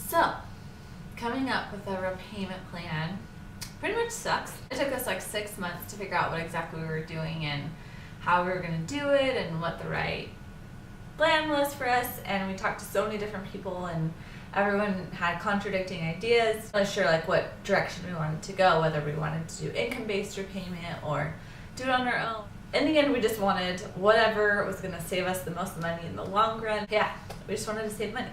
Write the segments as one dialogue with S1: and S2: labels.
S1: So, coming up with a repayment plan pretty much sucks. It took us like 6 months to figure out what exactly we were doing and how we were going to do it and what the right plan was for us. And we talked to so many different people and everyone had contradicting ideas. I'm not sure like what direction we wanted to go, whether we wanted to do income-based repayment or do it on our own. In the end, we just wanted whatever was going to save us the most money in the long run. Yeah, we just wanted to save money.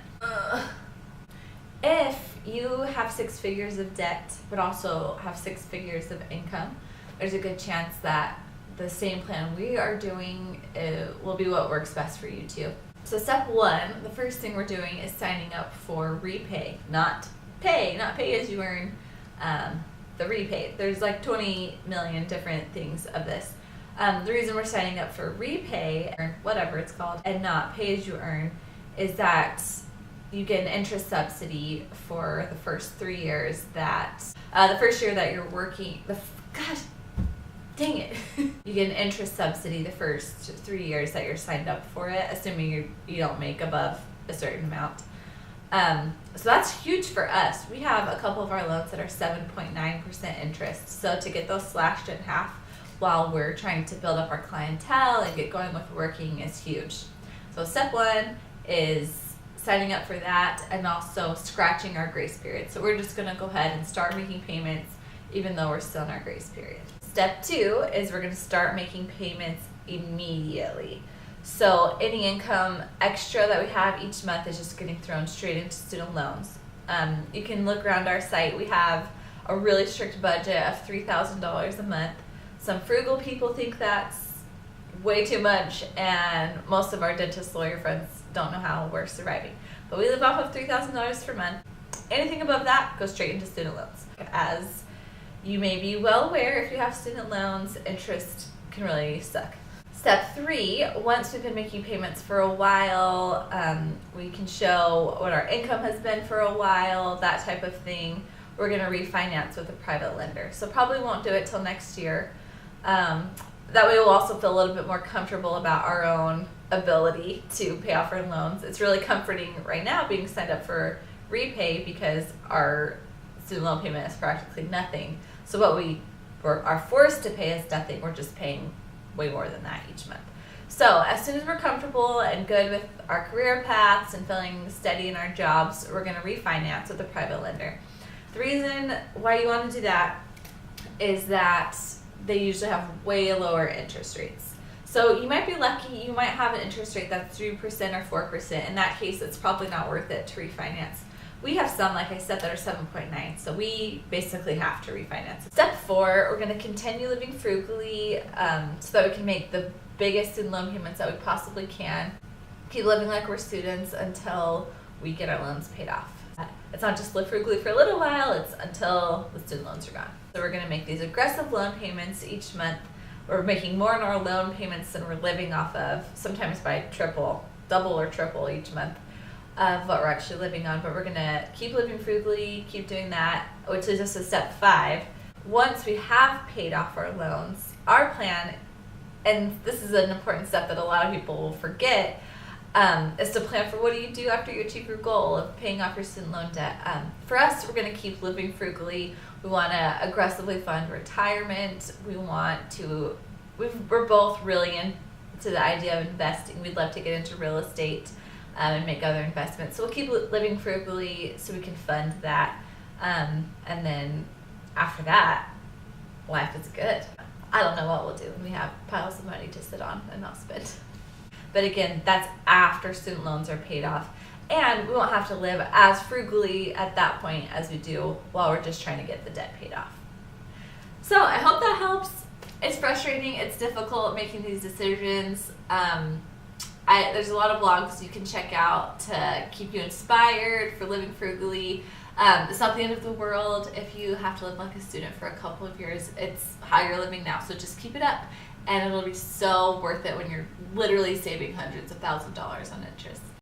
S1: If you have 6 figures of debt, but also have 6 figures of income, there's a good chance that the same plan we are doing will be what works best for you too. So step 1, the first thing we're doing is signing up for repay, not pay as you earn, the repay. There's like 20 million different things of this. The reason we're signing up for repay, or whatever it's called, and not pay as you earn, is that you get an interest subsidy for the first 3 years that, the first year that you're working, gosh, dang it. You get an interest subsidy the first 3 years that you're signed up for it, assuming you don't make above a certain amount. So that's huge for us. We have a couple of our loans that are 7.9% interest. So to get those slashed in half while we're trying to build up our clientele and get going with working is huge. So step 1 is signing up for that and also scratching our grace period. So we're just gonna go ahead and start making payments even though we're still in our grace period. Step 2 is we're gonna start making payments immediately. So any income extra that we have each month is just getting thrown straight into student loans. You can look around our site. We have a really strict budget of $3,000 a month. Some frugal people think that's way too much, and most of our dentist lawyer friends don't know how we're surviving. But we live off of $3,000 per month. Anything above that goes straight into student loans. As you may be well aware, if you have student loans, interest can really suck. Step 3, once we've been making payments for a while, we can show what our income has been for a while, that type of thing, we're going to refinance with a private lender. So probably won't do it till next year. That way we'll also feel a little bit more comfortable about our own ability to pay off our loans. It's really comforting right now being signed up for repay because our student loan payment is practically nothing. So what we are forced to pay is nothing. We're just paying way more than that each month. So as soon as we're comfortable and good with our career paths and feeling steady in our jobs, we're going to refinance with a private lender. The reason why you want to do that is that they usually have way lower interest rates. So you might be lucky, you might have an interest rate that's 3% or 4%. In that case, it's probably not worth it to refinance. We have some, like I said, that are 7.9, so we basically have to refinance. Step 4, we're going to continue living frugally so that we can make the biggest student loan payments that we possibly can. Keep living like we're students until we get our loans paid off. It's not just live frugally for a little while, it's until the student loans are gone. So we're going to make these aggressive loan payments each month. We're making more and more loan payments than we're living off of, sometimes by double or triple each month of what we're actually living on. But we're going to keep living frugally, keep doing that, which is just a step 5. Once we have paid off our loans, our plan, and this is an important step that a lot of people will forget, is to plan for what do you do after you achieve your goal of paying off your student loan debt. For us, we're going to keep living frugally. We want to aggressively fund retirement. We're both really into the idea of investing. We'd love to get into real estate and make other investments. So we'll keep living frugally so we can fund that. And then after that, life is good. I don't know what we'll do when we have piles of money to sit on and not spend. But again, that's after student loans are paid off. And we won't have to live as frugally at that point as we do while we're just trying to get the debt paid off. So I hope that helps. It's frustrating, it's difficult making these decisions. There's a lot of blogs you can check out to keep you inspired for living frugally. It's not the end of the world if you have to live like a student for a couple of years. It's how you're living now, so just keep it up. And it'll be so worth it when you're literally saving hundreds of thousands of dollars on interest.